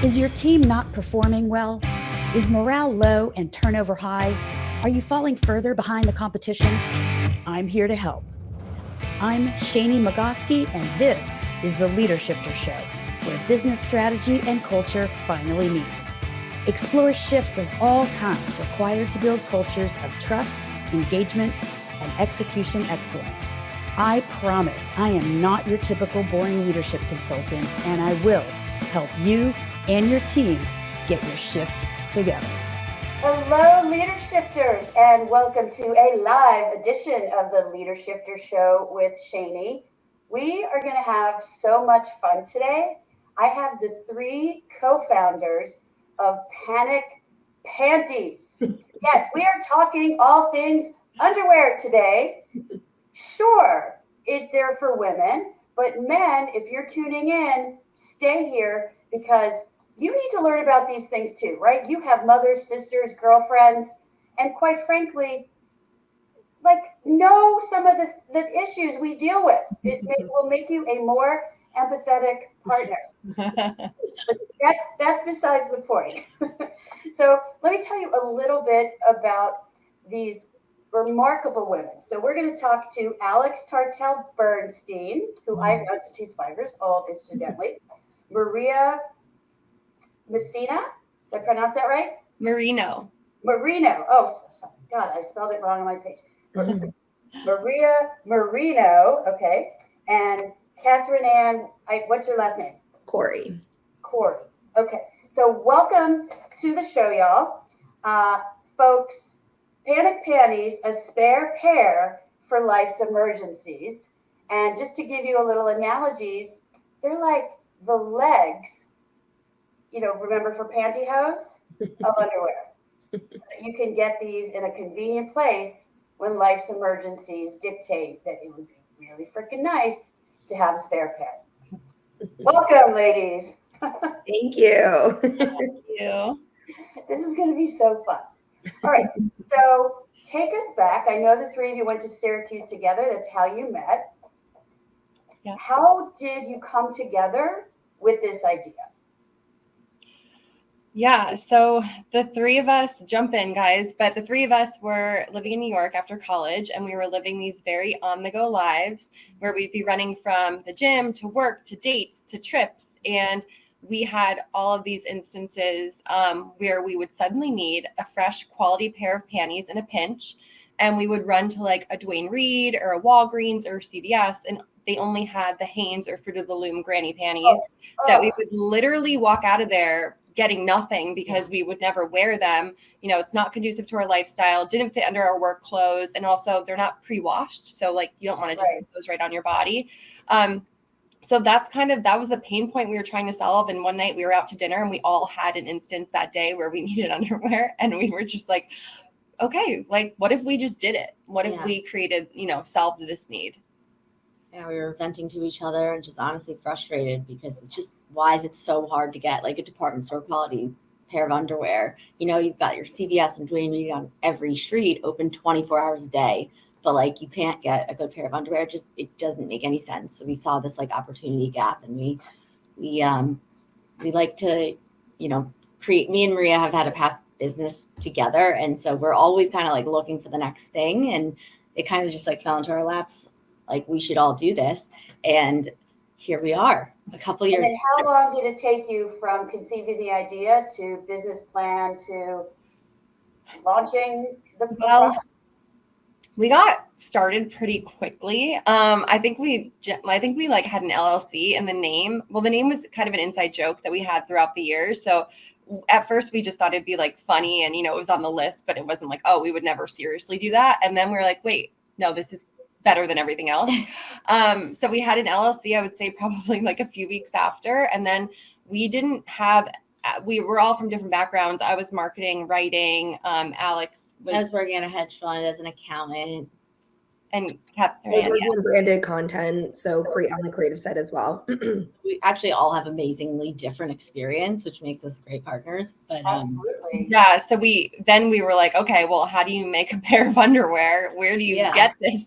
Is your team not performing well? Is morale low and turnover high? Are you falling further behind the competition? I'm here to help. I'm Shani Magoski, and this is the Leadershifter Show, where business strategy and culture finally meet. Explore shifts of all kinds required to build cultures of trust, engagement, and execution excellence. I promise I am not your typical boring leadership consultant, and I will help you and your team get your shift together. Hello, Leadershifters, and welcome to a live edition of the Leadershifter Show with Shani. We are going to have so much fun today. I have the three co-founders of Panties. Yes, we are talking all things underwear today. Sure, they're for women, but men, if you're tuning in, stay here because you need to learn about these things too, right? You have mothers, sisters, girlfriends, and quite frankly, know some of the issues we deal with. It will make you a more empathetic partner. But that's besides the point. So let me tell you a little bit about these remarkable women. So we're going to talk to Alex Tartel Bernstein, who I've known since she's 5 years old, incidentally. Maria Messina, did I pronounce that right? Marino. Oh, God, I spelled it wrong on my page. Maria Marino, okay. And Katherine Anne, what's your last name? Coury. Okay. So welcome to the show, y'all. Folks, Panties, a spare pair for life's emergencies. And just to give you a little analogies, they're like the legs, remember for pantyhose of underwear. So you can get these in a convenient place when life's emergencies dictate that it would be really freaking nice to have a spare pair. Welcome, ladies. Thank you. Thank you. This is going to be so fun. All right. So take us back. I know the three of you went to Syracuse together. That's how you met. Yeah. How did you come together with this idea? Yeah, so the three of us, jump in, guys, but the three of us were living in New York after college, and we were living these very on-the-go lives where we'd be running from the gym to work to dates to trips, and we had all of these instances where we would suddenly need a fresh quality pair of panties in a pinch, and we would run to like a Duane Reade or a Walgreens or CVS, and they only had the Hanes or Fruit of the Loom granny panties that we would literally walk out of there getting nothing because we would never wear them. It's not conducive to our lifestyle, didn't fit under our work clothes. And also they're not pre-washed. So you don't want to just put those right on your body. So that was the pain point we were trying to solve. And one night we were out to dinner and we all had an instance that day where we needed underwear. And we were just like, okay, what if we just did it? What if we created, solved this need? Yeah, we were venting to each other and just honestly frustrated because it's just, why is it so hard to get a department store quality pair of underwear? You've got your CVS and Duane Reade on every street, open 24 hours a day, but you can't get a good pair of underwear. It doesn't make any sense. So we saw this opportunity gap, and we like to, create. Me and Maria have had a past business together, and so we're always kind of looking for the next thing, and it kind of just fell into our laps. We should all do this. And here we are a couple years. And how long did it take you from conceiving the idea to business plan to launching the product? We got started pretty quickly. I think we had an LLC, and the name was kind of an inside joke that we had throughout the years. So at first we just thought it'd be funny and, it was on the list, but it wasn't we would never seriously do that. And then we were like, wait, no, this is better than everything else. So we had an LLC, I would say probably a few weeks after. And then we were all from different backgrounds. I was marketing, writing. Alex I was working at a hedge fund as an accountant. And Katherine, I was working on branded content, so on the creative side as well. We actually all have amazingly different experience, which makes us great partners. But absolutely, yeah. So we were like, okay, well, how do you make a pair of underwear? Where do you get this?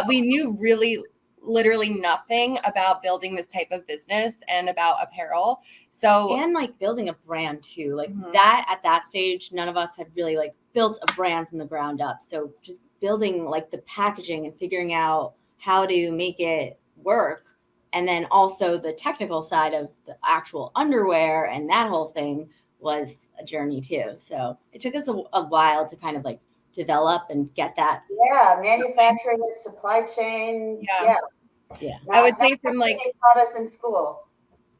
We knew really literally nothing about building this type of business and about apparel. So, and like building a brand too, like Mhm. that at that stage, none of us had really like built a brand from the ground up. So just building like the packaging and figuring out how to make it work. And then also the technical side of the actual underwear and that whole thing was a journey too. So it took us a while to kind of like develop and get that. Yeah, manufacturing, supply chain. Yeah. Yeah. I would say Not from what like, they taught us in school.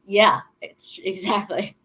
Yeah, it's exactly.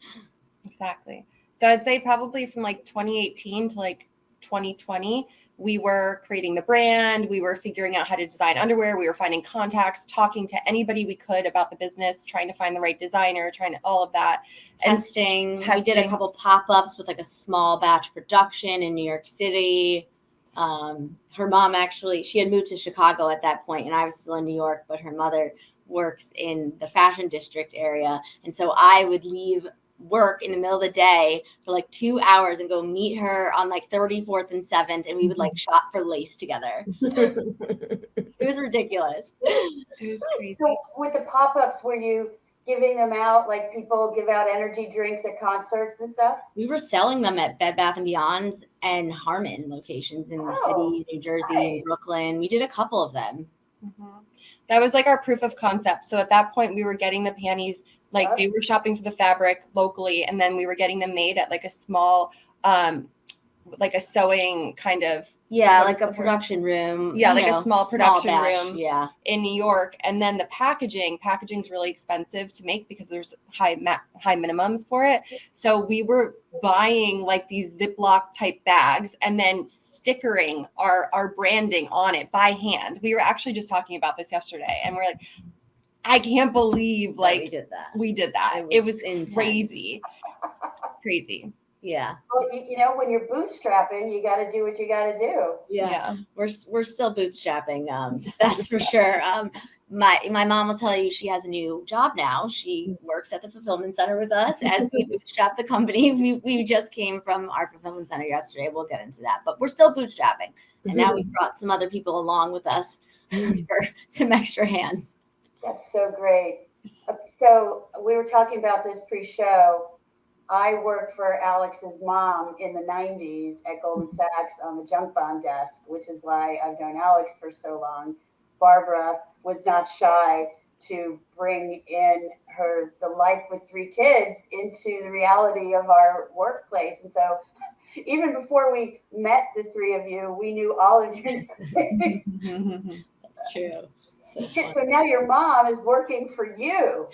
exactly. So I'd say probably from like 2018 to like 2020, we were creating the brand. We were figuring out how to design underwear. We were finding contacts, talking to anybody we could about the business, trying to find the right designer, trying to all of that. Testing. We did a testing. couple pop-ups with like a small batch production in New York City. Her mom actually, she had moved to Chicago at that point, and I was still in New York, but her mother works in the fashion district area. And so I would leave work in the middle of the day for like 2 hours and go meet her on like 34th and 7th, and we would like shop for lace together. It was ridiculous. It was crazy. So with the pop-ups, were you giving them out like people give out energy drinks at concerts and stuff? We were selling them at Bed Bath & Beyond and Harmon locations in the city, New Jersey, nice. and Brooklyn. We did a couple of them. Mm-hmm. That was like our proof of concept. So at that point, we were getting the panties, like they were shopping for the fabric locally, and then we were getting them made at like a small, like a sewing kind of. Yeah, like a production room. Yeah, like a small production batch, room. Yeah. In New York. And then the packaging's really expensive to make because there's high minimums for it. So we were buying like these Ziploc type bags and then stickering our branding on it by hand. We were actually just talking about this yesterday, and we're like, I can't believe like we did that. It was crazy. Crazy. Yeah. Well, you know, when you're bootstrapping, you got to do what you got to do. Yeah. We're still bootstrapping. That's for sure. My mom will tell you she has a new job now. She works at the fulfillment center with us as we bootstrap the company. We just came from our fulfillment center yesterday. We'll get into that, but we're still bootstrapping. And now we've brought some other people along with us for some extra hands. That's so great. So we were talking about this pre-show. I worked for Alex's mom in the 90s at Goldman Sachs on the junk bond desk, which is why I've known Alex for so long. Barbara was not shy to bring in the life with 3 kids into the reality of our workplace. And so even before we met the 3 of you, we knew all of your names. That's true. So now your mom is working for you.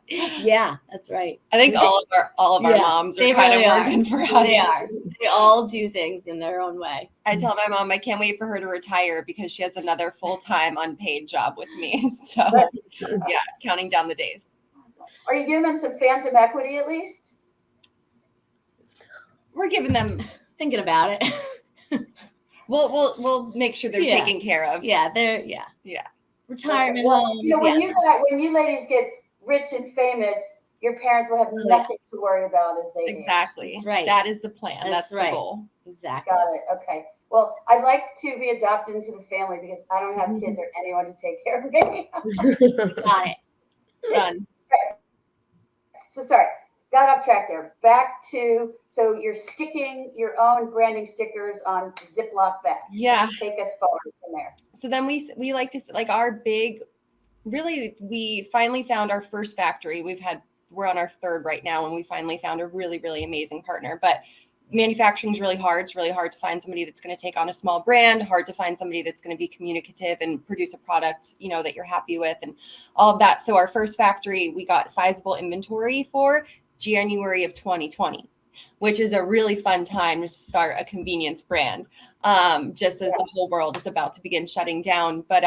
Yeah, that's right. I think all of our moms are kind of working for us. They are. They all do things in their own way. I tell my mom I can't wait for her to retire because she has another full-time unpaid job with me. So yeah, counting down the days. Are you giving them some phantom equity at least? We're giving them thinking about it. We'll make sure they're taken care of. Yeah, retirement homes. You know, when you ladies get rich and famous, your parents will have nothing to worry about as they exactly. That's right. That is the plan. That's the goal. Exactly. Got it. Okay. Well, I'd like to be adopted into the family because I don't have kids or anyone to take care of me. Got it. Done. So sorry. Got off track there. Back to, so you're sticking your own branding stickers on Ziploc bags. Yeah. Take us forward from there. So then we like to, like our big, really, we finally found our first factory. We're on our 3rd right now, and we finally found a really, really amazing partner. But manufacturing is really hard. It's really hard to find somebody that's going to take on a small brand, hard to find somebody that's going to be communicative and produce a product, you know, that you're happy with and all of that. So our first factory, we got sizable inventory for January of 2020, which is a really fun time to start a convenience brand, just as the whole world is about to begin shutting down. But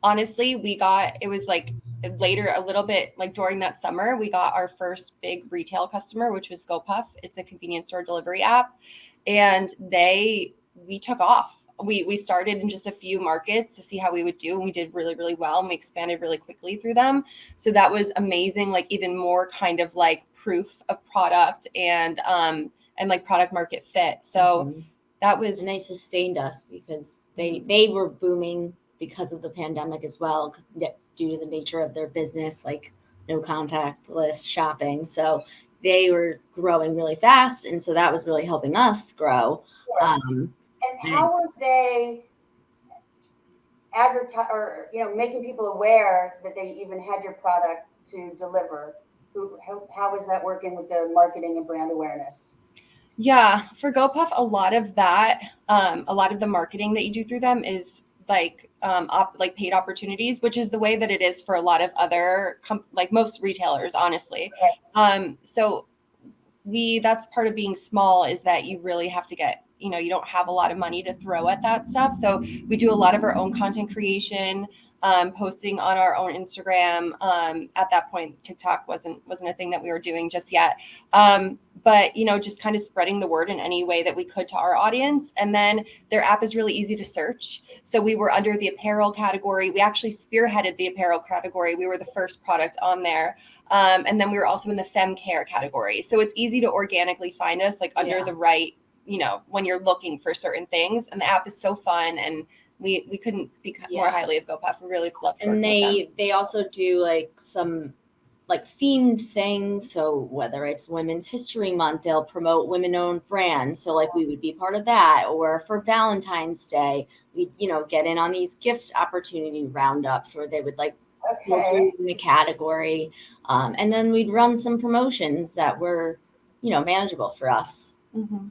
honestly, it was like later, a little bit like during that summer, we got our first big retail customer, which was GoPuff. It's a convenience store delivery app. And we took off. We started in just a few markets to see how we would do, and we did really, really well, and we expanded really quickly through them. So that was amazing, like even more kind of like proof of product and like product market fit. So that was, and they sustained us because they were booming. because of the pandemic as well, due to the nature of their business, like no contact list shopping. So they were growing really fast. And so that was really helping us grow. And how were they advertise or, making people aware that they even had your product to deliver? How was that working with the marketing and brand awareness? Yeah, for GoPuff, a lot of the marketing that you do through them is like paid opportunities, which is the way that it is for a lot of other like most retailers, honestly. Okay. So that's part of being small, is that you really have to get, you don't have a lot of money to throw at that stuff. So we do a lot of our own content creation, posting on our own Instagram. At that point, TikTok wasn't a thing that we were doing just yet. But, just kind of spreading the word in any way that we could to our audience. And then their app is really easy to search. So we were under the apparel category. We actually spearheaded the apparel category. We were the first product on there. And then we were also in the fem care category. So it's easy to organically find us, like under the right, when you're looking for certain things. And the app is so fun, and we couldn't speak more highly of GoPuff. We really loved working with them. They also do like some like themed things. So whether it's Women's History Month, they'll promote women-owned brands. So like we would be part of that. Or for Valentine's Day, we get in on these gift opportunity roundups where they would like in a category, and then we'd run some promotions that were manageable for us. Mm-hmm.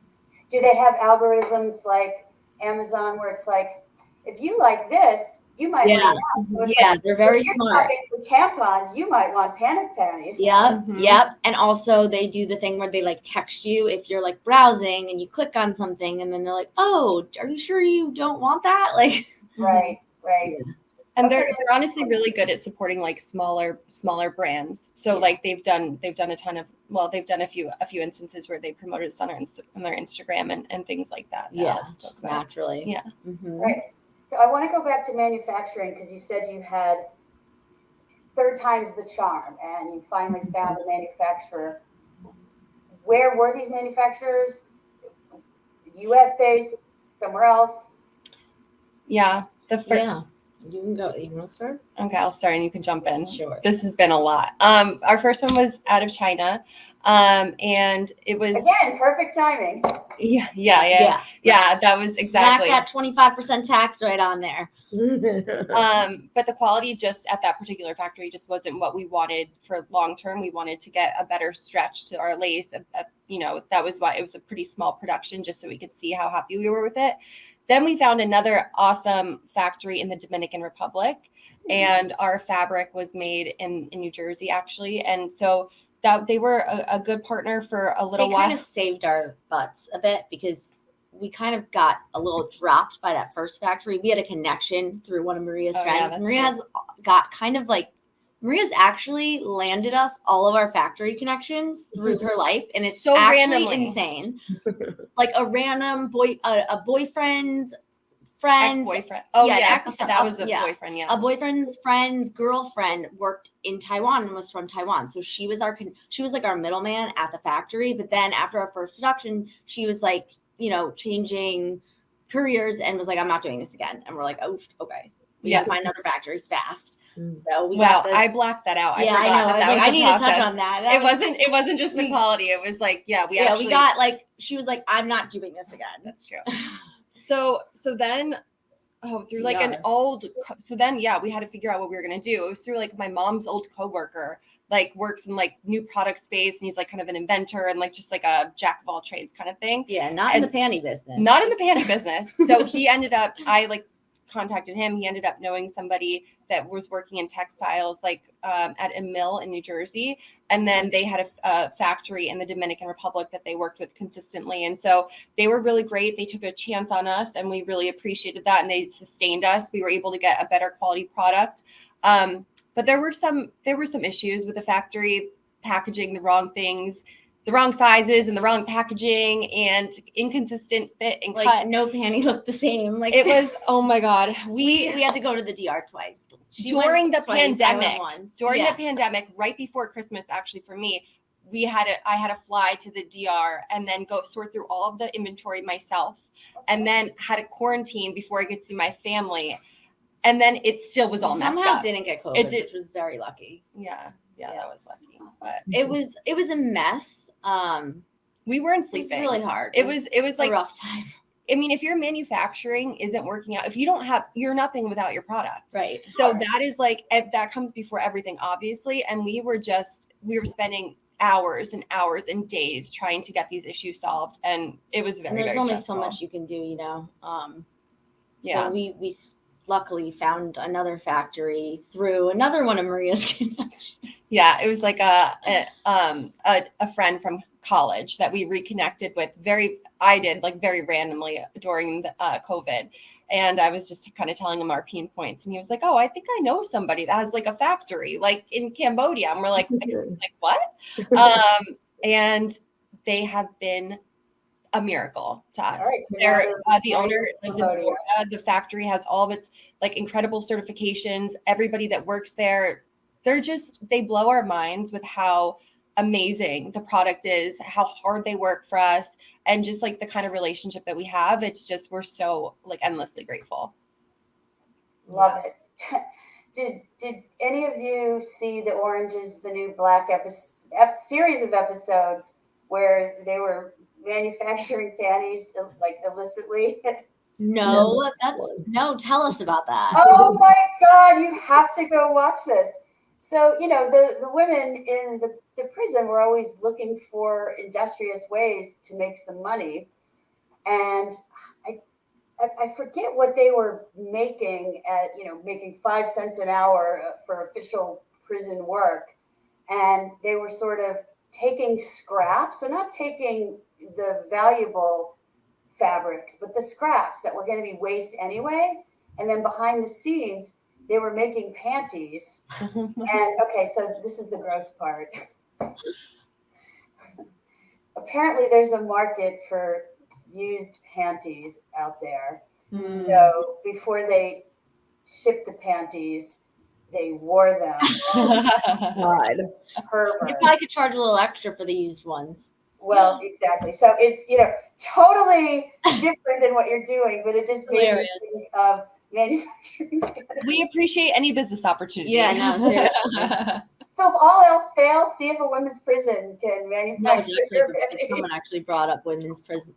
Do they have algorithms like Amazon where it's like, if you like this, you might want they're very smart. For tampons, you might want panic panties. Yep. And also they do the thing where they like text you if you're like browsing and you click on something, and then they're like, oh, are you sure you don't want that? Like right. Yeah. And they're honestly really good at supporting like smaller brands. So like they've done a ton of, they've done a few instances where they promoted us on their Instagram and things like that. Just naturally. Yeah. Mm-hmm. Right. So I want to go back to manufacturing, because you said you had third time's the charm, and you finally found a manufacturer. Where were these manufacturers? U.S. based, somewhere else? Yeah. You can go. You want to start? Okay, I'll start and you can jump in. Sure. This has been a lot. Our first one was out of China. And it was again perfect timing. Yeah. That was exactly that 25% tax right on there. But the quality just at that particular factory just wasn't what we wanted for long term. We wanted to get a better stretch to our lace. That was why it was a pretty small production, just so we could see how happy we were with it. Then we found another awesome factory in the Dominican Republic, and our fabric was made in New Jersey, actually. And so that they were a good partner for a little while. They kind of saved our butts a bit, because we kind of got a little dropped by that first factory. We had a connection through one of Maria's friends. Maria's got kind of like, Maria's actually landed us all of our factory connections through her life. And it's so actually insane. Like a random boyfriend's friend's ex-boyfriend. Oh yeah, that was a boyfriend. Yeah, a boyfriend's friend's girlfriend worked in Taiwan and was from Taiwan, so she was like our middleman at the factory. But then after our first production, she was like, changing careers and was like, I'm not doing this again. And we're like, oh, okay, we gotta find another factory fast. So I blacked that out. I forgot I know. I need to touch on that. It wasn't just the quality. It was like, we got like, she was like, I'm not doing this again. That's true. So then, through like an old, so then, we had to figure out what we were going to do. It was through like my mom's old coworker, like works in like new product space. And he's like kind of an inventor and like, just like a jack of all trades kind of thing. Yeah. In the panty business. Not in the panty business. So he ended up, I like contacted him. He ended up knowing somebody that was working in textiles, like at a mill in New Jersey. And then they had a factory in the Dominican Republic that they worked with consistently. And so they were really great. They took a chance on us and we really appreciated that. And they sustained us. We were able to get a better quality product. But there were some issues with the factory packaging the wrong things, the wrong sizes and the wrong packaging and inconsistent fit and like cut. No panty looked the same. Like it was, oh my God. We had to go to the DR twice. During the pandemic, right before Christmas, actually for me, I had to fly to the DR and then go sort through all of the inventory myself and then had a quarantine before I could see my family. And then it still was all messed Somehow up. didn't get COVID, It did. which was very lucky. Yeah, that was lucky. But It was a mess. we weren't It was sleeping. really hard. It was like a rough time. I mean, if your manufacturing isn't working out, if you don't have, you're nothing without your product. Right. So that is like, that comes before everything, obviously. And we were spending hours and hours and days trying to get these issues solved. And it was very, there's very only stressful. so much you can do, you know? Yeah. So we luckily found another factory through another one of Maria's connections. Yeah, it was like a friend from college that we reconnected with very randomly during the COVID. And I was just kind of telling him our pain points. And he was like, oh, I think I know somebody that has like a factory like in Cambodia. And we're like, like what? And they have been a miracle to us. All right, so They're the owner lives in Florida. The factory has all of its like incredible certifications. Everybody that works there, they blow our minds with how amazing the product is, how hard they work for us, and just like the kind of relationship that we have. It's just, we're so like endlessly grateful. Love it. Did any of you see the Orange is the New Black series of episodes where they were manufacturing panties like illicitly? No, tell us about that. Oh my God, you have to go watch this. So, you know, the women in the prison were always looking for industrious ways to make some money. And I forget what they were making making 5 cents an hour for official prison work. And they were sort of taking scraps, so not taking the valuable fabrics, but the scraps that were going to be waste anyway. And then behind the scenes, they were making panties. And okay, so this is the gross part. Apparently there's a market for used panties out there. So before they shipped the panties, they wore them. God. You probably could charge a little extra for the used ones. Well, exactly. So it's, totally different than what you're doing, but it just made me think of manufacturing panties. We appreciate any business opportunity. Yeah, no, seriously. So if all else fails, see if a women's prison can manufacture panties. Someone actually brought up women's prisons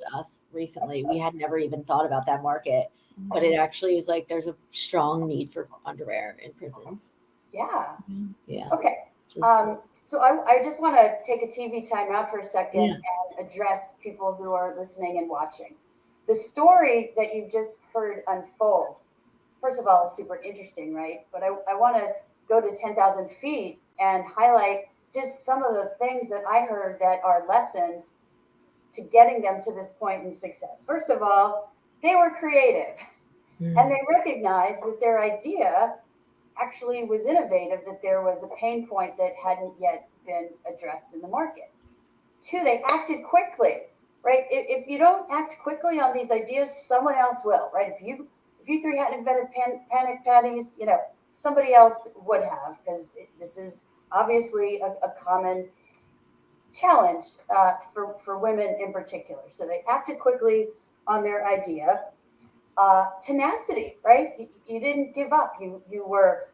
to us recently. We had never even thought about that market, but it actually is like there's a strong need for underwear in prisons. Yeah. Yeah. Okay. So I just want to take a TV time out for a second and address people who are listening and watching. The story that you just heard unfold, first of all, is super interesting, right? But I want to go to 10,000 feet and highlight just some of the things that I heard that are lessons to getting them to this point in success. First of all, they were creative and they recognized that their idea actually was innovative, that there was a pain point that hadn't yet been addressed in the market. 2, they acted quickly, right? If you don't act quickly on these ideas, someone else will, right? If you 3 hadn't invented panic panties, somebody else would have, because this is obviously a common challenge for women in particular. So they acted quickly on their idea. Tenacity, right? You didn't give up. You were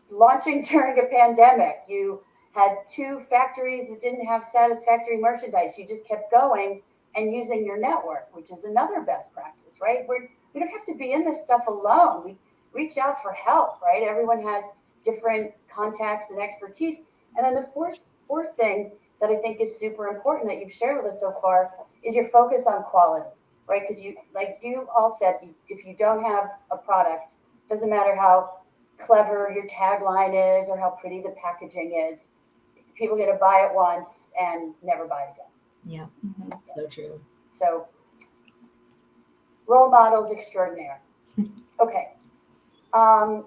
launching during a pandemic. You had 2 factories that didn't have satisfactory merchandise. You just kept going and using your network, which is another best practice, right? We don't have to be in this stuff alone. We reach out for help, right? Everyone has different contacts and expertise. And then the fourth thing that I think is super important that you've shared with us so far is your focus on quality, right? Because like you all said, if you don't have a product, doesn't matter how clever your tagline is or how pretty the packaging is, people get to buy it once and never buy it again. Yeah, so true. So role models extraordinaire. Okay. One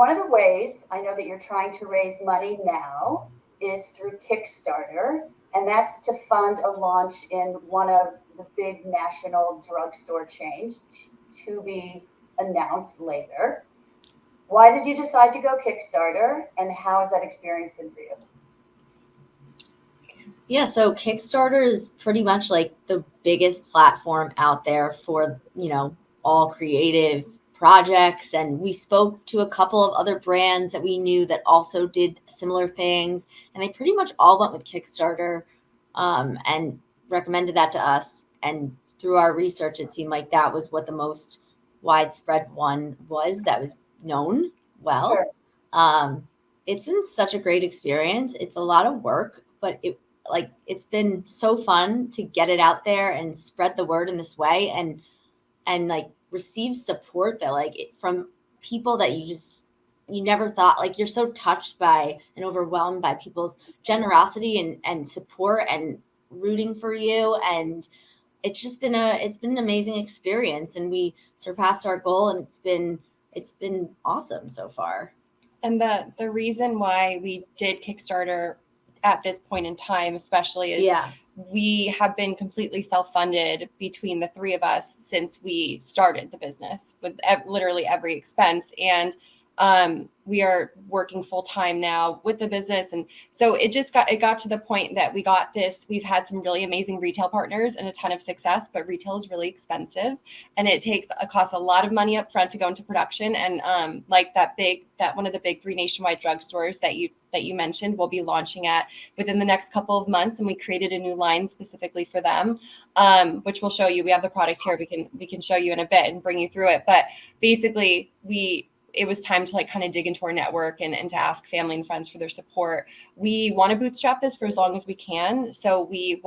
of the ways I know that you're trying to raise money now is through Kickstarter, and that's to fund a launch in one of the big national drugstore chains to be announced later. Why did you decide to go Kickstarter, and how has that experience been for you? Yeah, so Kickstarter is pretty much like the biggest platform out there for, all creative projects, and we spoke to a couple of other brands that we knew that also did similar things, and they pretty much all went with Kickstarter, and recommended that to us. And through our research, it seemed like that was what the most widespread one was that was known well. Sure. It's been such a great experience. It's a lot of work, but it's been so fun to get it out there and spread the word in this way, and like receive support that from people that you never thought, like, you're so touched by and overwhelmed by people's generosity and support and rooting for you. And it's just been an amazing experience, and we surpassed our goal, and it's been awesome so far. And the reason why we did Kickstarter at this point in time, especially, is we have been completely self-funded between the three of us since we started the business, with literally every expense. And we are working full time now with the business. And so it got to the point that we've had some really amazing retail partners and a ton of success, but retail is really expensive, and it costs a lot of money up front to go into production. And that one of the big 3 nationwide drugstores that you mentioned, we'll be launching at within the next couple of months. And we created a new line specifically for them, which we'll show you. We have the product here. We can show you in a bit and bring you through it. But basically it was time to kind of dig into our network and to ask family and friends for their support. We want to bootstrap this for as long as we can. So we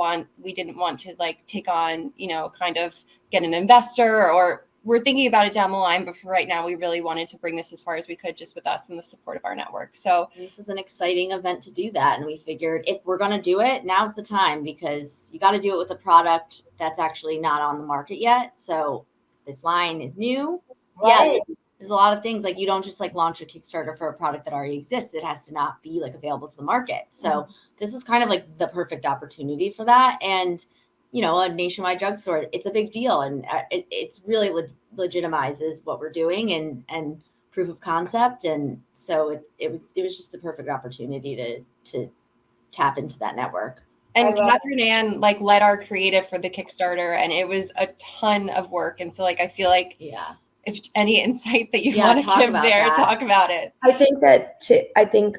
didn't want to take on, kind of get an investor, or we're thinking about it down the line. But for right now, we really wanted to bring this as far as we could, just with us and the support of our network. So this is an exciting event to do that. And we figured if we're going to do it, now's the time, because you got to do it with a product that's actually not on the market yet. So this line is new. Right. Yeah. There's a lot of things, like, you don't just launch a Kickstarter for a product that already exists. It has to not be available to the market. So this was kind of the perfect opportunity for that. And, a nationwide drugstore, it's a big deal. And it's really legitimizes what we're doing and proof of concept. And so it was just the perfect opportunity to tap into that network. And Katherine Anne led our creative for the Kickstarter, and it was a ton of work. And so I feel if any insight that you want to give there, talk about it. I think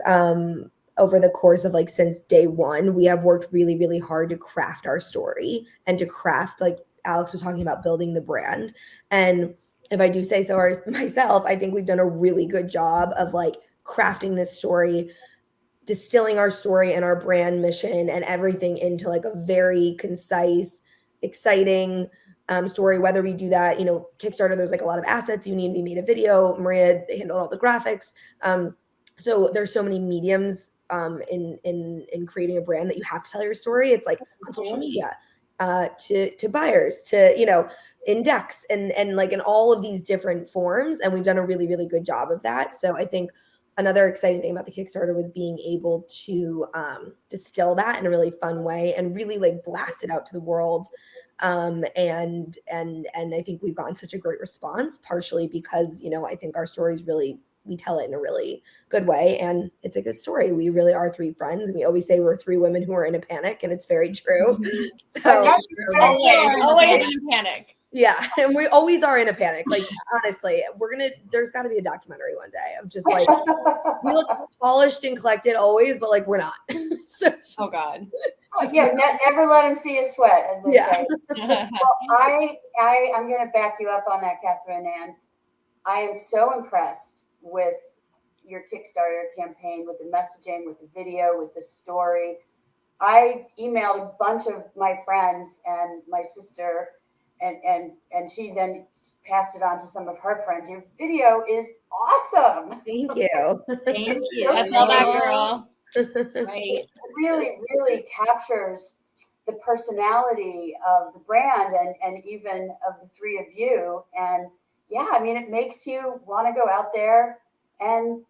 over the course of since day one, we have worked really, really hard to craft our story and to craft, Alex was talking about, building the brand. And if I do say so myself, I think we've done a really good job of crafting this story, distilling our story and our brand mission and everything into a very concise, exciting story. Whether we do that, Kickstarter, there's a lot of assets you need. We made a video. Maria handled all the graphics. So there's so many mediums in creating a brand that you have to tell your story. It's on social media, to buyers, to in decks, and in all of these different forms. And we've done a really, really good job of that. So I think another exciting thing about the Kickstarter was being able to distill that in a really fun way and really blast it out to the world. And I think we've gotten such a great response, partially because, I think our stories really, we tell it in a really good way, and it's a good story. We really are 3 friends. We always say we're 3 women who are in a panic, and it's very true. So always in a panic. Yeah. And we always are in a panic. Honestly, there's gotta be a documentary one day of just we look polished and collected always, but we're not. So oh God. Never let him see you sweat, as they say. Well, I'm going to back you up on that, Katherine Anne. I am so impressed with your Kickstarter campaign, with the messaging, with the video, with the story. I emailed a bunch of my friends and my sister, and she then passed it on to some of her friends. Your video is awesome. Thank you. Thank you. That's all that girl. Right. It really, really captures the personality of the brand and even of the 3 of you. And it makes you want to go out there and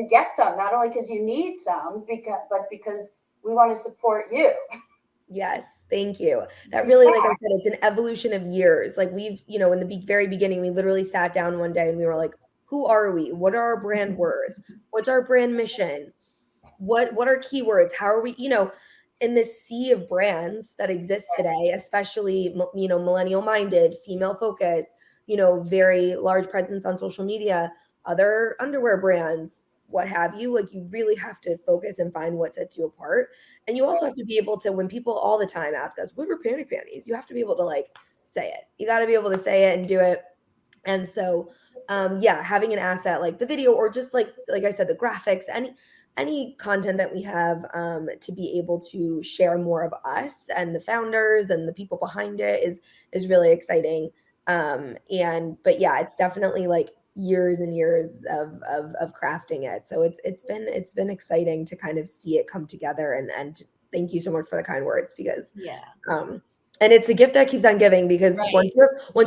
get some, not only because you need some, but because we want to support you. Yes, thank you. That really, like I said, it's an evolution of years. We've, in the very beginning, we literally sat down one day and we were like, who are we? What are our brand words? What's our brand mission? What are keywords? How are we, in this sea of brands that exists today, especially, millennial minded, female focused, very large presence on social media, other underwear brands, what have you. Like, you really have to focus and find what sets you apart. And you also have to be able to, when people all the time ask us, what are panic panties? You have to be able to like say it. You got to be able to say it and do it. And so, having an asset like the video, or just like I said, the graphics, any content that we have, to be able to share more of us and the founders and the people behind it is really exciting. But yeah, it's definitely like years and years of crafting it. So it's been exciting to kind of see it come together, and thank you so much for the kind words, because and it's a gift that keeps on giving, because once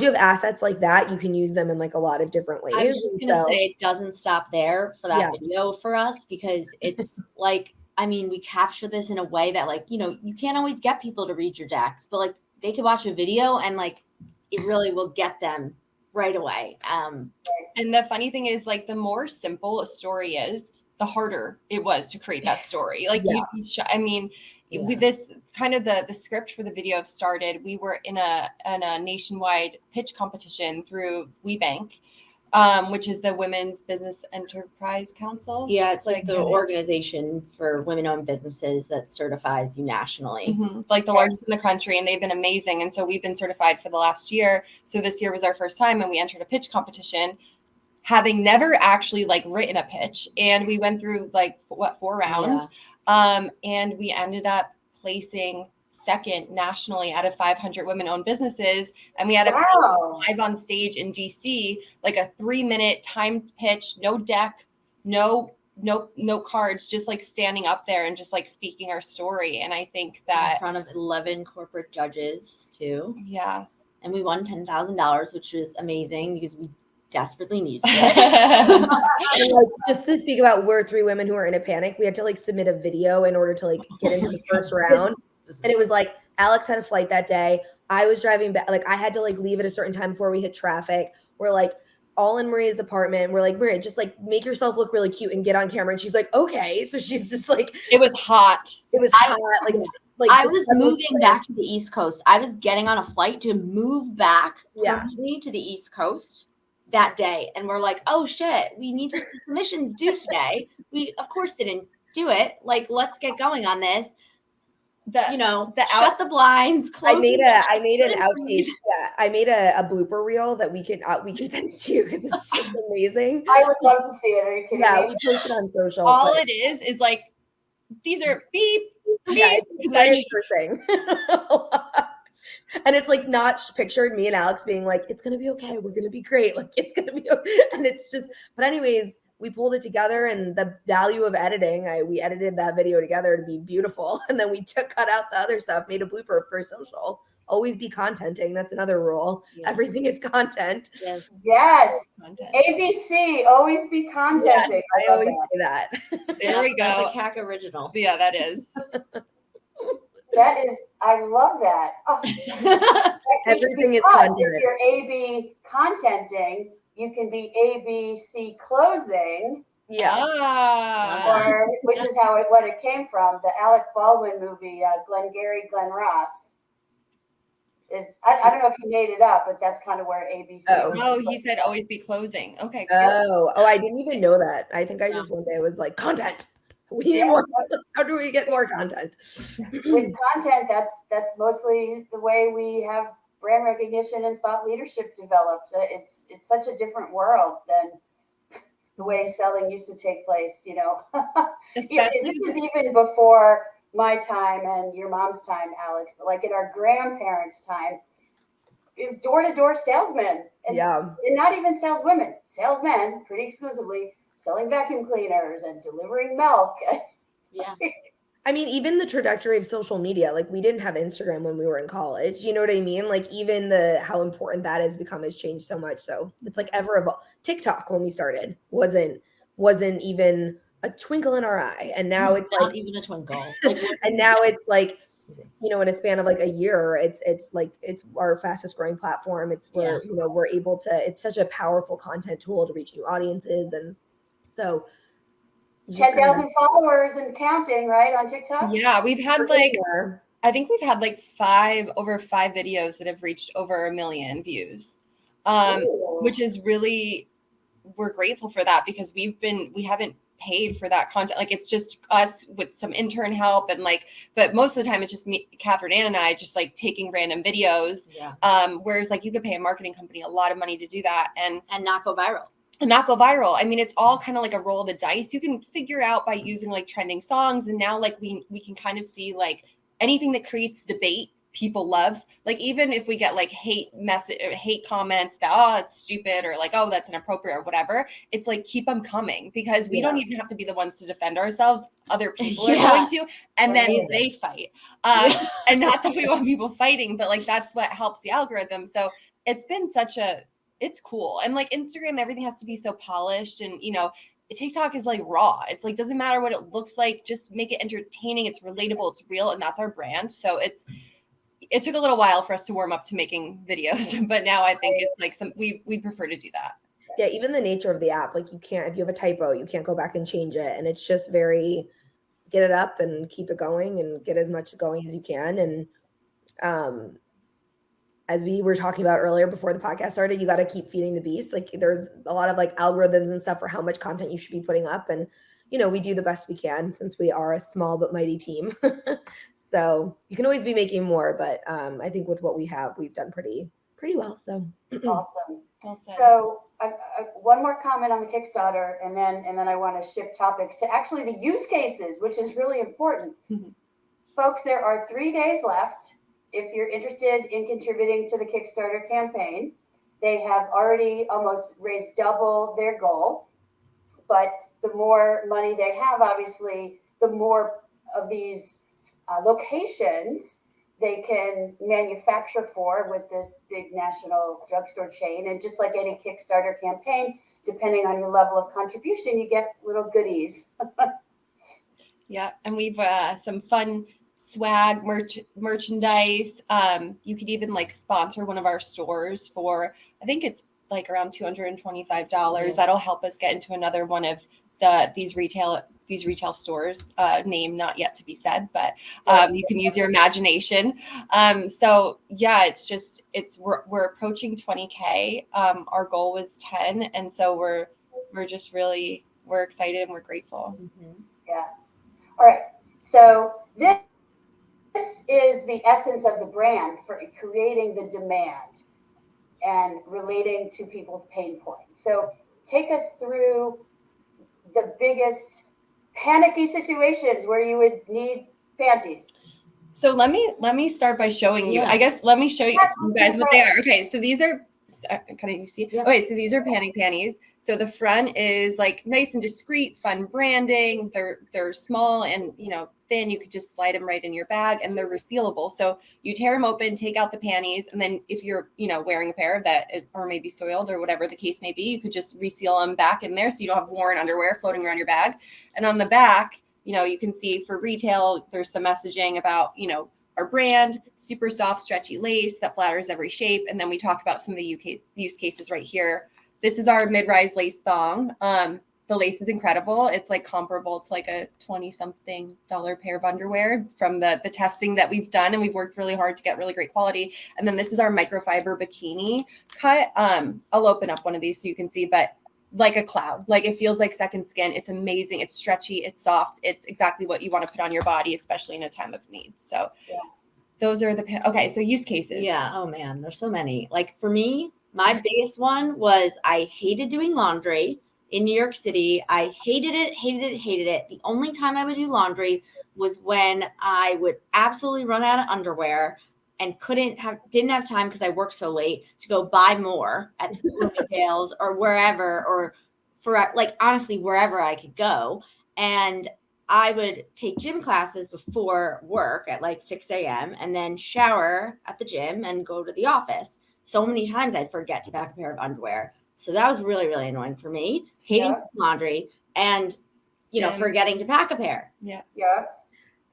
you have assets like that, you can use them in like a lot of different ways. I was just gonna say, it doesn't stop there for that video for us, because it's like, I mean, we capture this in a way that, like, you can't always get people to read your decks, but like they can watch a video and like it really will get them right away. And the funny thing is, like, the more simple a story is, the harder it was to create that story. Like, with this kind of the script for the video started, we were in a nationwide pitch competition through WeBank, which is the Women's Business Enterprise Council. Yeah, it's like the organization for women-owned businesses that certifies you nationally. Mm-hmm. Like the largest in the country, and they've been amazing. And so we've been certified for the last year. So this year was our first time, and we entered a pitch competition, having never actually like written a pitch. And we went through like 4 rounds. And we ended up placing second nationally out of 500 women-owned businesses. And we had a live on stage in DC, like a 3-minute timed pitch, no deck, no cards, just like standing up there and just like speaking our story. And I think that in front of 11 corporate judges too. Yeah. And we won $10,000, which was amazing because we desperately need to. Just to speak about, we're 3 women who are in a panic. We had to like submit a video in order to like get into the first round. And it was like, Alex had a flight that day. I was driving back. Like, I had to like leave at a certain time before we hit traffic. We're like all in Maria's apartment. We're like, Maria, just like make yourself look really cute and get on camera. And she's like, okay. So she's just like, it was hot. It was hot. Like I was moving back to the East Coast. I was getting on a flight to move back permanently to the East Coast that day. And we're like, oh shit, we need to submissions due today. We of course didn't do it. Like, let's get going on this. Shut the blinds. I made an outtake. Yeah, I made a blooper reel that we can send to you, because it's just amazing. I would love to see it. Are you kidding me? We post it on social. All it is like, these are beep. Yeah, it's very interesting. And it's like not pictured me and Alex being like, it's going to be okay. We're going to be great. Like, it's going to be okay. And it's just, but anyways, we pulled it together, and the value of editing, we edited that video together to be beautiful. And then we cut out the other stuff, made a blooper for social. Always be contenting. That's another rule. Yeah. Everything is content. Yes. Content. ABC, always be contenting. Yes, I always say that. There we go. That's a CAC original. Yeah, that is. That is, I love that. Oh. Everything is content. If you're AB contenting, you can be ABC closing. Yeah. Or, which is what it came from. The Alec Baldwin movie, Glengarry Glen Ross. I don't know if he made it up, but that's kind of where ABC. Oh, he said always be closing. Okay. Cool. Oh, I didn't even know that. I think I just one day was like, content. We need more. How do we get more content? With content, that's mostly the way we have brand recognition and thought leadership developed. It's such a different world than the way selling used to take place. This is even before my time and your mom's time, Alex. But like in our grandparents' time, door-to-door salesmen, and not even saleswomen, salesmen, pretty exclusively. Selling vacuum cleaners and delivering milk. Yeah. I mean, even the trajectory of social media, like we didn't have Instagram when we were in college. You know what I mean? Like even how important that has become has changed so much. So it's like ever evolved. TikTok when we started wasn't even a twinkle in our eye. And now it's not even a twinkle. And now it's like, in a span of like a year, it's our fastest growing platform. It's where, we're able to, it's such a powerful content tool to reach new audiences. And so 10,000 followers and counting, right, on TikTok? Yeah, we've had I think we've had over 5 videos that have reached over 1 million views. which is really, we're grateful for that because we haven't paid for that content. Like it's just us with some intern help and like, but most of the time it's just me, Katherine Anne and I just like taking random videos. Yeah. Whereas like you could pay a marketing company a lot of money to do that and not go viral. I mean, it's all kind of like a roll of the dice. You can figure out by using like trending songs. And now like we can kind of see like anything that creates debate, people love. Like even if we get like hate comments about, oh, it's stupid, or like, oh, that's inappropriate or whatever, it's like keep them coming because we don't even have to be the ones to defend ourselves. Other people are going to, and then they fight. And not that we want people fighting, but like that's what helps the algorithm. So it's been it's cool. And like Instagram, everything has to be so polished, and TikTok is like raw. It's like, doesn't matter what it looks like, just make it entertaining. It's relatable, it's real, and that's our brand. So it took a little while for us to warm up to making videos, but now I think it's like we prefer to do that. Yeah, even the nature of the app, like you can't, if you have a typo, you can't go back and change it. And it's just very, get it up and keep it going and get as much going as you can. And as we were talking about earlier before the podcast started, you got to keep feeding the beast. Like there's a lot of like algorithms and stuff for how much content you should be putting up. And, we do the best we can since we are a small but mighty team. So you can always be making more, but I think with what we have, we've done pretty well. So awesome. So one more comment on the Kickstarter, and then I want to shift topics to actually the use cases, which is really important. Folks, there are 3 days left. If you're interested in contributing to the Kickstarter campaign, they have already almost raised double their goal. But the more money they have, obviously, the more of these locations they can manufacture for with this big national drugstore chain. And just like any Kickstarter campaign, depending on your level of contribution, you get little goodies. Yeah, and we've some fun swag merchandise. You could even like sponsor one of our stores for, I think it's like around $225. That'll help us get into another one of these retail stores, name not yet to be said, but you can use your imagination. So yeah, we're approaching 20K. Our goal was 10, and so we're excited and we're grateful. Yeah. All right. So this is the essence of the brand for creating the demand and relating to people's pain points. So take us through the biggest panicky situations where you would need panties. So let me start by showing you. I guess let me show you guys what they are. Okay, so these are, can you see? Yeah. Okay, so these are panic panties. So the front is like nice and discreet, fun branding. They're small and thin. You could just slide them right in your bag, and they're resealable. So you tear them open, take out the panties, and then if you're wearing a pair that or maybe soiled or whatever the case may be, you could just reseal them back in there so you don't have worn underwear floating around your bag. And on the back, you can see for retail, there's some messaging about our brand, super soft, stretchy lace that flatters every shape. And then we talked about some of the use cases right here. This is our mid-rise lace thong. The lace is incredible. It's like comparable to like a $20-something pair of underwear from the testing that we've done. And we've worked really hard to get really great quality. And then this is our microfiber bikini cut. I'll open up one of these so you can see, but like a cloud, like it feels like second skin. It's amazing. It's stretchy. It's soft. It's exactly what you want to put on your body, especially in a time of need. So those are okay. So use cases. Yeah. Oh man, there's so many. Like for me, my biggest one was I hated doing laundry in New York City. I hated it. The only time I would do laundry was when I would absolutely run out of underwear and didn't have time because I worked so late to go buy more at Bloomingdale's or wherever, or for like honestly wherever I could go. And I would take gym classes before work at like 6 a.m. and then shower at the gym and go to the office. So many times I'd forget to pack a pair of underwear. So that was really, really annoying for me, hating laundry and, forgetting to pack a pair. Yeah.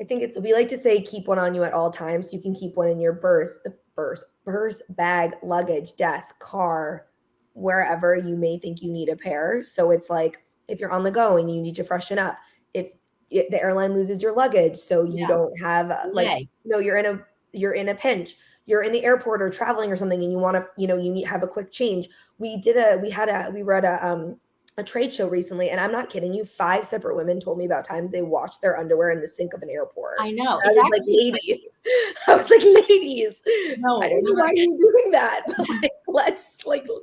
I think we like to say, keep one on you at all times. So you can keep one in your purse, bag, luggage, desk, car, wherever you may think you need a pair. So it's like, if you're on the go and you need to freshen up, if the airline loses your luggage, so you don't have you're in a pinch, you're in the airport or traveling or something and you want to, you have a quick change. We were at a trade show recently, and I'm not kidding you, 5 separate women told me about times they washed their underwear in the sink of an airport. I know. I was like, ladies. I was like, ladies. No, I don't know why you're doing that. But let's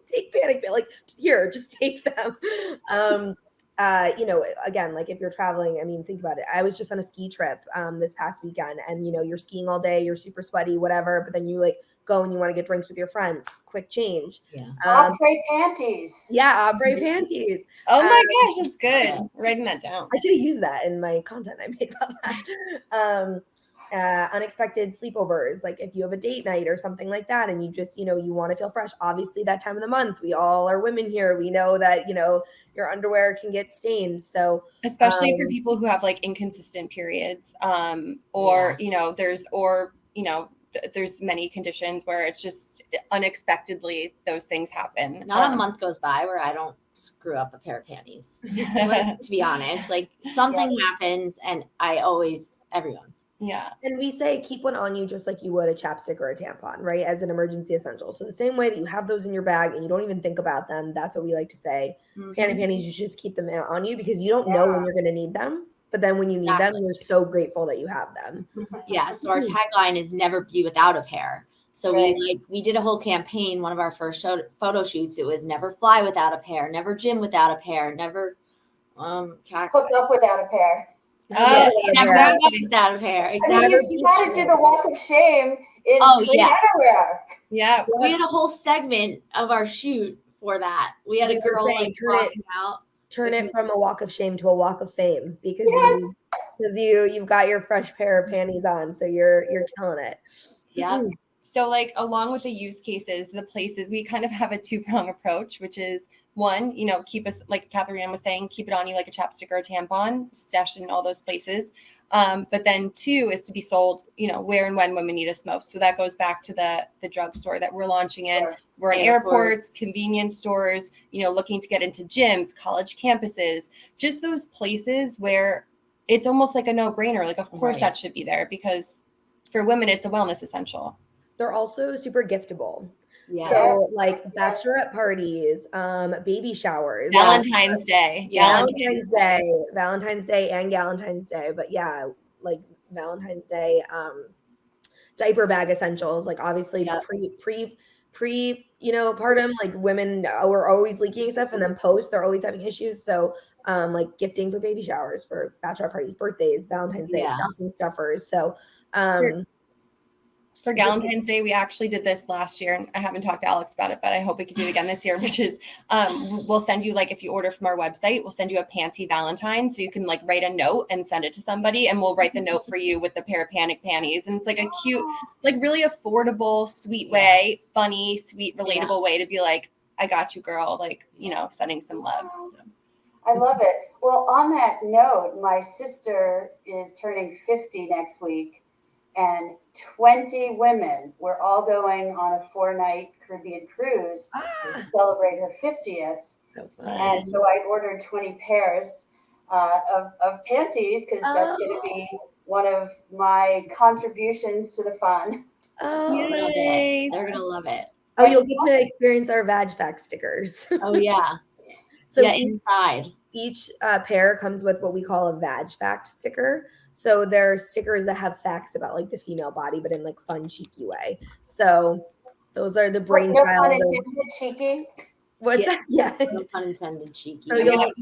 take panic pills. Here, just take them. Again, if you're traveling, I mean, think about it. I was just on a ski trip this past weekend, and you're skiing all day, you're super sweaty, whatever, but then you go and you want to get drinks with your friends, quick change. Yeah. Ombre panties. Yeah, ombre panties. Oh my gosh, that's good. Writing that down. I should have used that in my content I made about that. Unexpected sleepovers, if you have a date night or something like that, and you just, you want to feel fresh. Obviously, that time of the month, we all are women here. We know that, your underwear can get stained. So especially for people who have inconsistent periods, there's many conditions where it's just unexpectedly those things happen. Not a month goes by where I don't screw up a pair of panties. To be honest, something happens, and everyone. Yeah. And we say keep one on you just like you would a chapstick or a tampon, right? As an emergency essential. So the same way that you have those in your bag and you don't even think about them, that's what we like to say. Mm-hmm. Panties, you should just keep them on you because you don't know when you're going to need them. But then when you need them, you're so grateful that you have them. Yeah. So our tagline is never be without a pair. So we did a whole campaign. One of our first photo shoots, it was never fly without a pair, never gym without a pair, never hook up without a pair. Never hook up without a pair. Exactly. I mean, you got to do the walk of shame in underwear. Yeah. We had a whole segment of our shoot for that. We had a girl walking out. Turn it from a walk of shame to a walk of fame because you've got your fresh pair of panties on, so you're killing it. Yeah. So along with the use cases, the places, we kind of have a 2-prong approach, which is one, keep us, like Katherine Anne was saying, keep it on you like a chapstick or a tampon, stashed in all those places. But then 2 is to be sold, where and when women need us most. So that goes back to the drugstore that we're launching in. Sure. We're in airports, convenience stores, looking to get into gyms, college campuses, just those places where it's almost like a no-brainer. Of course that should be there because for women, it's a wellness essential. They're also super giftable. Yes. So bachelorette parties, baby showers, Valentine's Day, Valentine's Day and Galentine's Day. But Valentine's Day, diaper bag essentials, obviously pre-partum, women were always leaking stuff, and then post they're always having issues. So gifting for baby showers, for bachelorette parties, birthdays, Valentine's Day, stocking stuffers. So for Galentine's Day, we actually did this last year, and I haven't talked to Alex about it, but I hope we can do it again this year, which is we'll send you, if you order from our website, we'll send you a panty Valentine, so you can write a note and send it to somebody, and we'll write the note for you with the pair of panic panties. And it's a cute, really affordable, sweet way, funny, sweet, relatable way to be I got you, girl, sending some love. So. I love it. Well, on that note, my sister is turning 50 next week. And 20 women were all going on a 4-night Caribbean cruise to celebrate her 50th. So fun. And so I ordered 20 pairs of panties because that's going to be one of my contributions to the fun. Oh, they're going to love it. Oh, you'll get to experience our Vag Fact stickers. Oh, yeah. So inside. Each pair comes with what we call a Vag Fact sticker. So they're stickers that have facts about the female body, but in fun, cheeky way. So those are the brainchild. No pun intended, cheeky. What's that? Yeah. No pun intended, cheeky. So you'll get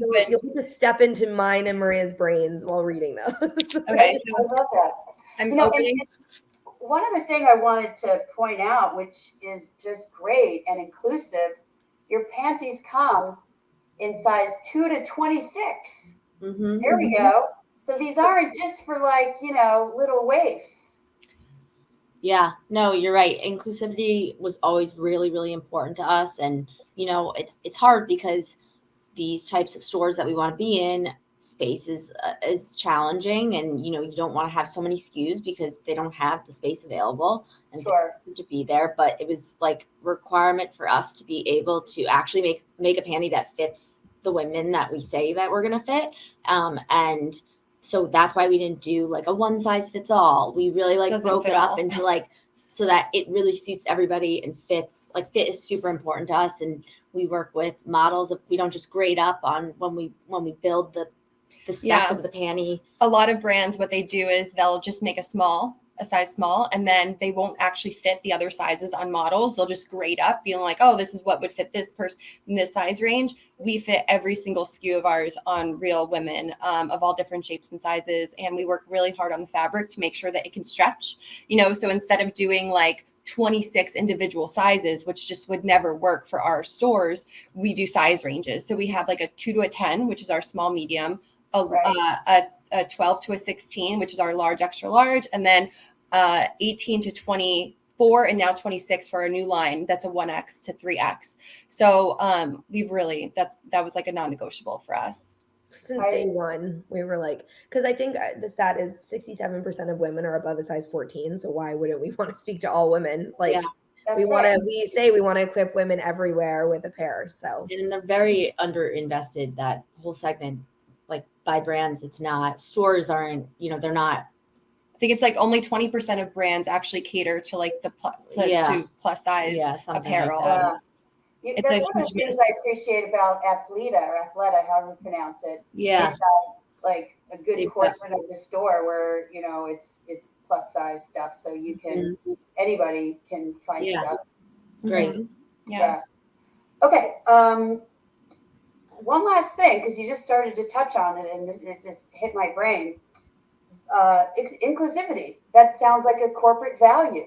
to step into mine and Maria's brains while reading those. Okay. So I love that. I'm opening. One other thing I wanted to point out, which is just great and inclusive, your panties come in size 2 to 26. Mm-hmm. There we go. So these aren't just for little waifs. Yeah, no, you're right. Inclusivity was always really, really important to us. And, it's hard because these types of stores that we want to be in, space is challenging. And, you don't want to have so many SKUs because they don't have the space available and Sure. it's expensive to be there. But it was requirement for us to be able to actually make a panty that fits the women that we say that we're going to fit. And so that's why we didn't do a one size fits all. We really broke it up into so that it really suits everybody and fits. Like fit is super important to us, and we work with models. We don't just grade up on when we build the spec of the panty. A lot of brands, what they do is they'll just make a size small, and then they won't actually fit the other sizes on models. They'll just grade up, being like, oh, this is what would fit this person in this size range. We fit every single SKU of ours on real women of all different shapes and sizes. And we work really hard on the fabric to make sure that it can stretch, so instead of doing like 26 individual sizes, which just would never work for our stores, we do size ranges. So we have like a 2 to a 10, which is our small medium, a 12 to a 16, which is our large, extra large, and then 18 to 24, and now 26 for our new line. That's a 1X to 3X. So we've really, that was like a non-negotiable for us. Since day one, we were like, because I think the stat is 67% of women are above a size 14. So why wouldn't we want to speak to all women? Like we want to, we say we want to equip women everywhere with a pair. So, and they're very underinvested, that whole segment, like by brands. It's not, stores aren't, they're not. I think it's like only 20% of brands actually cater to like to plus size apparel. Like that. That's one of the things I appreciate about Athleta, however you pronounce it. Yeah. It's like a good portion of the store where, it's plus size stuff. So you can, anybody can find stuff. It's great. Mm-hmm. Yeah. Okay. One last thing, because you just started to touch on it and it just hit my brain. Inclusivity. That sounds like a corporate value.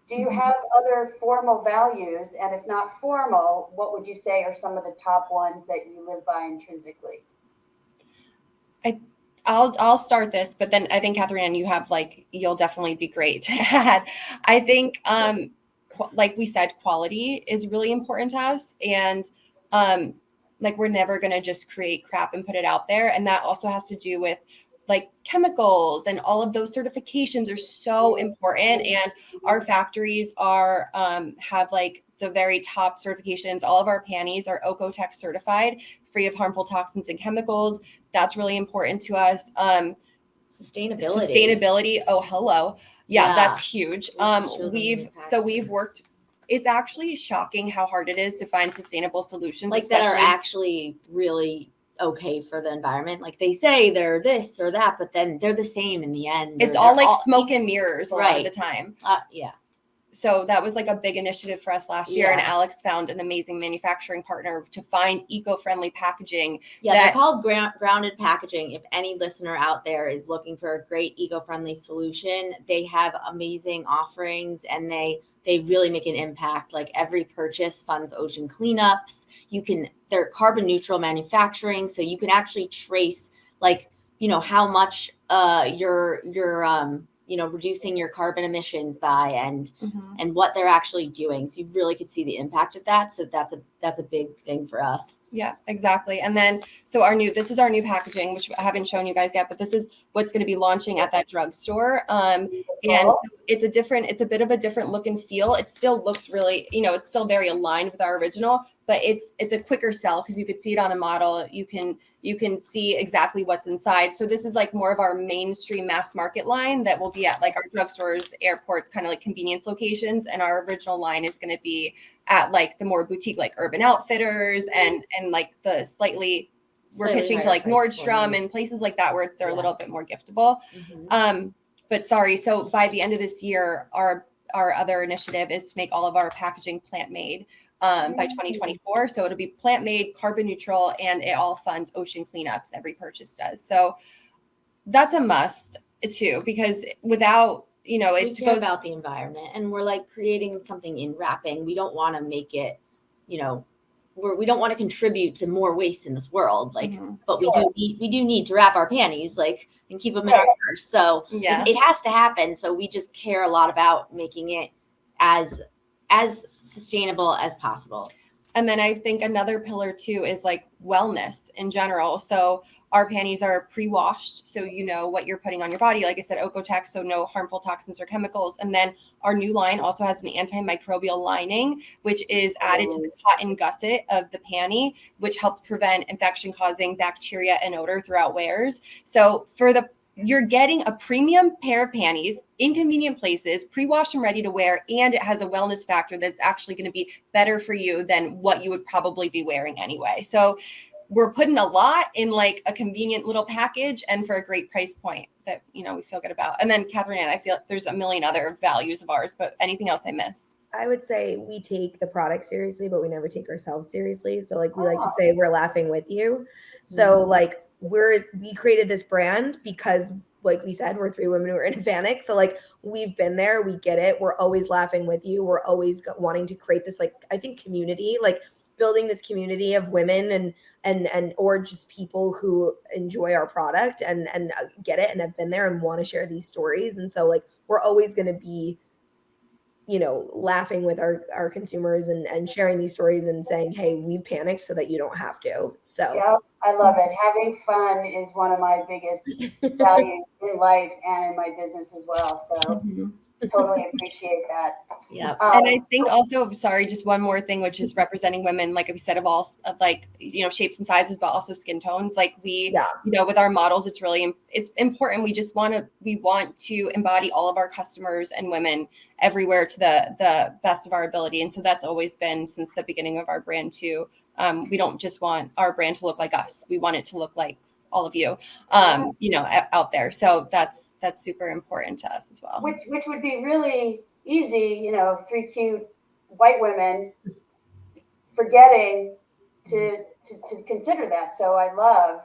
Do you have other formal values? And if not formal, what would you say are some of the top ones that you live by intrinsically? I'll start this, but then I think Katherine Anne, you'll definitely be great to add. I think, like we said, quality is really important to us. And we're never going to just create crap and put it out there. And that also has to do with like chemicals, and all of those certifications are so important. And our factories are, have like the very top certifications. All of our panties are OEKO-TEX certified, free of harmful toxins and chemicals. That's really important to us. Sustainability. Oh, hello. Yeah, that's huge. We've worked, it's actually shocking how hard it is to find sustainable solutions. Like that are actually really okay for the environment. Like they say they're this or that, but then they're the same in the end. It's all like smoke and mirrors a lot of the time. So that was like a big initiative for us last year. And Alex found an amazing manufacturing partner to find eco-friendly packaging. They're called Grounded Packaging. If any listener out there is looking for a great eco-friendly solution, they have amazing offerings, and they really make an impact. Like every purchase funds ocean cleanups. They're carbon neutral manufacturing. So you can actually trace how much you're reducing your carbon emissions by, and what they're actually doing. So you really could see the impact of that. So that's a big thing for us. Yeah, exactly. And then, so this is our new packaging, which I haven't shown you guys yet, but this is what's going to be launching at that drugstore. And it's a bit of a different look and feel. It still looks really, it's still very aligned with our original, but it's a quicker sell because you could see it on a model. You can see exactly what's inside. So this is like more of our mainstream mass market line that will be at like our drugstores, airports, kind of like convenience locations. And our original line is going to be at like the more boutique, like Urban Outfitters and like the slightly we're pitching to like Nordstrom and places like that where they're a little bit more giftable. But so by the end of this year, our other initiative is to make all of our packaging plant-made by 2024. So it'll be plant-made, carbon neutral, and it all funds ocean cleanups. Every purchase does. So that's a must too, because without, we care about the environment, and we're like creating something in wrapping. We don't want to make it, we don't want to contribute to more waste in this world. But we do need to wrap our panties, and keep them in our purse. So it has to happen. So we just care a lot about making it as sustainable as possible. And then I think another pillar too is like wellness in general. So our panties are pre-washed, so you know what you're putting on your body. Like I said, OEKO-TEX, so no harmful toxins or chemicals. And then our new line also has an antimicrobial lining, which is added to the cotton gusset of the panty, which helps prevent infection-causing bacteria and odor throughout wears. So for the you're getting a premium pair of panties in convenient places, pre-washed and ready to wear, and it has a wellness factor that's actually going to be better for you than what you would probably be wearing anyway. So we're putting a lot in like a convenient little package and for a great price point that, you know, we feel good about. And then Katherine Anne, I feel there's a million other values of ours, but anything else I missed? I would say we take the product seriously, but we never take ourselves seriously. So like we like to say we're laughing with you. So like we created this brand because like we said, we're three women who are in panic. So like we've been there, we get it. We're always laughing with you. We're always wanting to create this, like, I think community, like building this community of women and or just people who enjoy our product and get it and have been there and want to share these stories. And so like we're always going to be, you know, laughing with our consumers and sharing these stories and saying, hey, we panicked so that you don't have to. So yeah, I love it. Having fun is one of my biggest values in life and in my business as well. So totally appreciate that. Yeah. And I think also, sorry, just one more thing, which is representing women, like we said, of all of like, you know, shapes and sizes, but also skin tones. Like we, you know, with our models, it's really, it's important. We want to embody all of our customers and women everywhere to the best of our ability. And so that's always been since the beginning of our brand too. We don't just want our brand to look like us. We want it to look like all of you, you know, out there. So that's super important to us as well. Which would be really easy, you know, three cute white women forgetting to consider that. So I love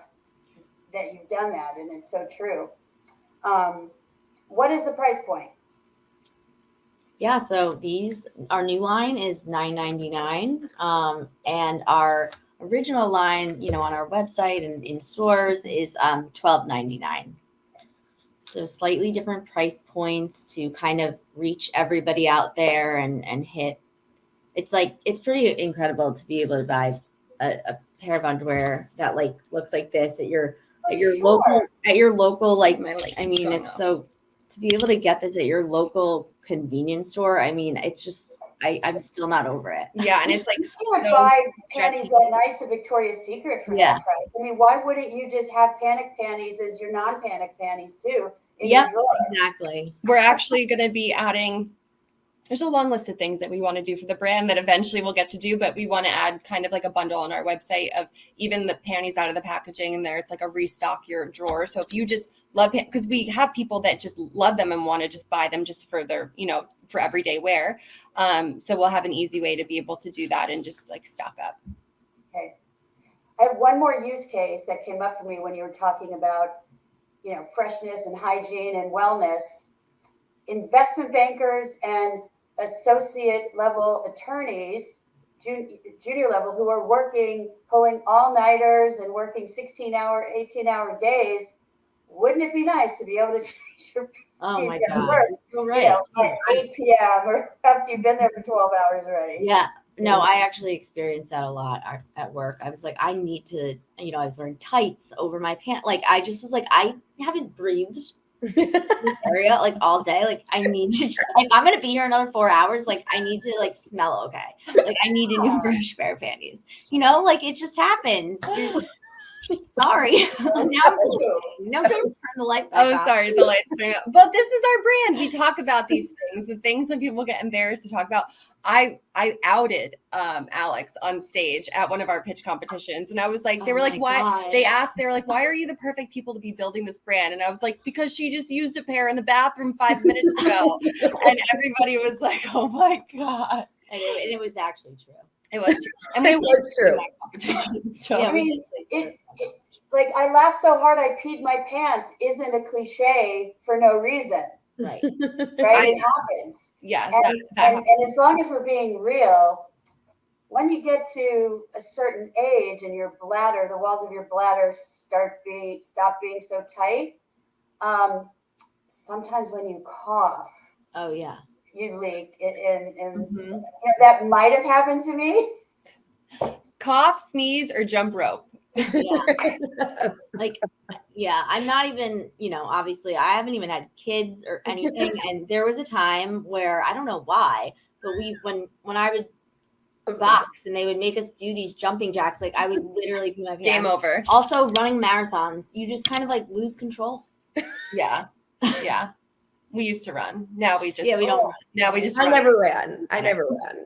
that you've done that, and it's so true. What is the price point? Yeah, so our new line is $9.99, and our original line, you know, on our website and in stores is $12.99. So slightly different price points to kind of reach everybody out there and hit. It's like, it's pretty incredible to be able to buy a pair of underwear that like looks like this at your local like I mean, it's so to be able to get this at your local convenience store. I mean, it's just I'm still not over it. Yeah, and it's like you would buy panties that nice at Victoria's Secret for that price. I mean, why wouldn't you just have panic panties as your non-panic panties too? Yep, exactly. We're actually going to be adding. There's a long list of things that we want to do for the brand that eventually we'll get to do, but we want to add kind of like a bundle on our website of even the panties out of the packaging, and there it's like a restock your drawer. So if you just love it, because we have people that just love them and want to just buy them just for their, you know, for everyday wear. So we'll have an easy way to be able to do that and just like stock up. Okay. I have one more use case that came up for me when you were talking about, you know, freshness and hygiene and wellness. Investment bankers and associate level attorneys, junior level, who are pulling all-nighters and working 16-hour, 18-hour days. Wouldn't it be nice to be able to change your panties at work, right. You know, at 8 p.m. or after you've been there for 12 hours already? Yeah. No, I actually experienced that a lot at work. I was like, I need to, you know, I was wearing tights over my pants. Like, I just was like, I haven't breathed this area like all day. Like, I need to, if I'm going to be here another 4 hours, like, I need to like smell okay. Like, I need a new fresh pair of panties. You know, like, it just happens. Sorry. No, don't turn the light back off. Sorry, the lights turning up. But this is our brand. We talk about these things, the things that people get embarrassed to talk about. I outed Alex on stage at one of our pitch competitions, and I was like, they were like, why? God. They were like, why are you the perfect people to be building this brand? And I was like, because she just used a pair in the bathroom 5 minutes ago. And everybody was like, oh my God. And it was actually true. It was true. And it was true. Competition, so. Yeah, I mean, it like, I laughed so hard I peed my pants isn't a cliche for no reason. Right. Right? It happens. Yeah. And as long as we're being real, when you get to a certain age and your bladder, the walls of your bladder stop being so tight, sometimes when you cough, oh yeah, you leak. And you know, that might have happened to me. Cough, sneeze, or jump rope. Yeah. Like, yeah, I'm not even, you know, obviously I haven't even had kids or anything. And there was a time where, I don't know why, but when I would box and they would make us do these jumping jacks, like I would literally pee my pants. Game over. Also running marathons, you just kind of like lose control. Yeah. Yeah. We used to run. Now we just, we don't. now we just I run. never ran. I never ran.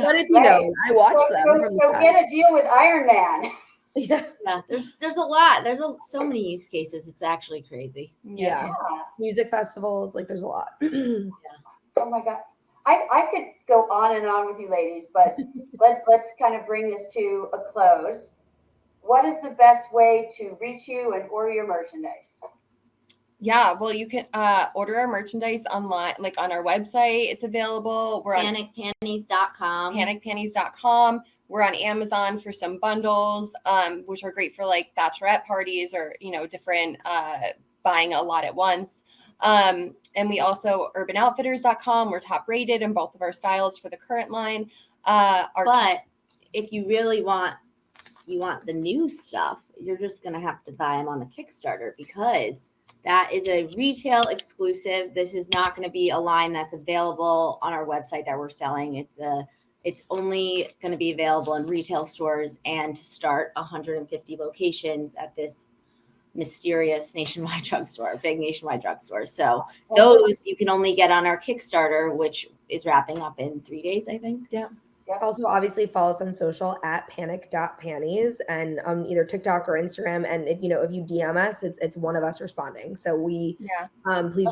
Let it be Right. known. I watched them from the So side. get a deal with Iron Man. Yeah. Yeah, there's a lot. There's so many use cases. It's actually crazy. Yeah. Music festivals, like there's a lot. Oh my God. I could go on and on with you ladies, but let's kind of bring this to a close. What is the best way to reach you and order your merchandise? Yeah, well, you can order our merchandise online, like on our website. It's available. We're on Pantyhose.com. pantypanties.com. We're on Amazon for some bundles, which are great for like bachelorette parties or, different buying a lot at once. And we also urbanoutfitters.com. We're top rated in both of our styles for the current line. But if you really want the new stuff, you're just going to have to buy them on the Kickstarter, because that is a retail exclusive. This is not going to be a line that's available on our website that we're selling. It's only going to be available in retail stores, and to start 150 locations at this mysterious nationwide drugstore, big nationwide drugstore. So those you can only get on our Kickstarter, which is wrapping up in 3 days, I think. Yeah. Also, obviously, follow us on social at panic.panties and either TikTok or Instagram. And if you DM us, it's one of us responding. So please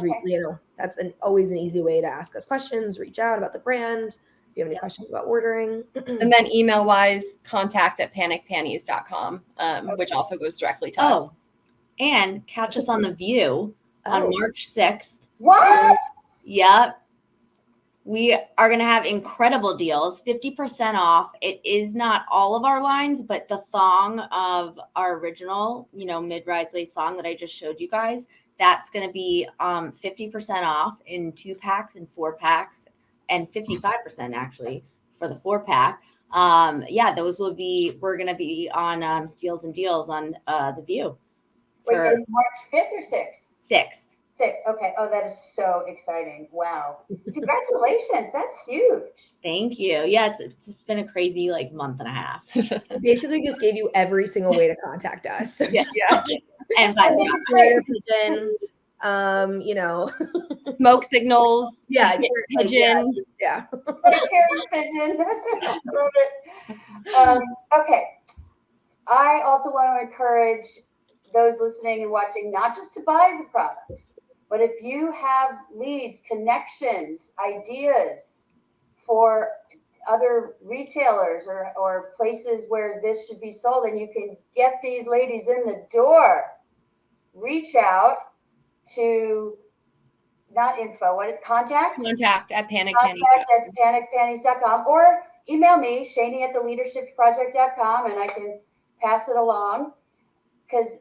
reach. That's always an easy way to ask us questions. Reach out about the brand. If you have any questions about ordering. And then email wise, contact@panicpanties.com, which also goes directly to us. And catch us on The View on March 6th. What? Yep. We are going to have incredible deals, 50% off. It is not all of our lines, but the thong of our original, mid-rise lace thong that I just showed you guys, that's going to be 50% off in 2-packs and 4-packs, and 55% actually for the 4-pack. Those will be, we're going to be on Steals and Deals on The View. Wait, March 5th or 6th? 6th. 6th. Okay. Oh, that is so exciting. Wow. Congratulations. That's huge. Thank you. Yeah, it's been a crazy month and a half. Basically just gave you every single way to contact us. So And pigeon, smoke signals. Yeah. Pigeon. Yeah. Pigeon. Love it. Okay. I also want to encourage those listening and watching, not just to buy the products, but if you have leads, connections, ideas for other retailers or places where this should be sold, and you can get these ladies in the door, reach out to contact at panicpanties. Contact at panicpanties.com, or email me, Shani at theleadershipproject.com, and I can pass it along. Because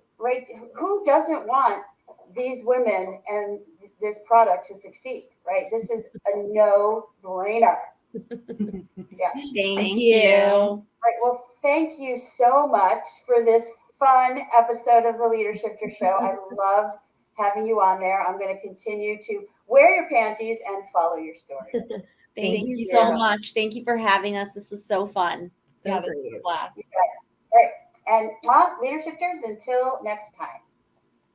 who doesn't want these women and this product to succeed, right? This is a no-brainer. Yeah. Thank you. All right, well, thank you so much for this fun episode of the Leadershifter Show. I loved having you on there. I'm going to continue to wear your panties and follow your story. Thank you so much. Thank you for having us. This was so fun. This was a blast. All right. And Leadershifters, until next time.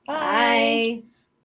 Bye.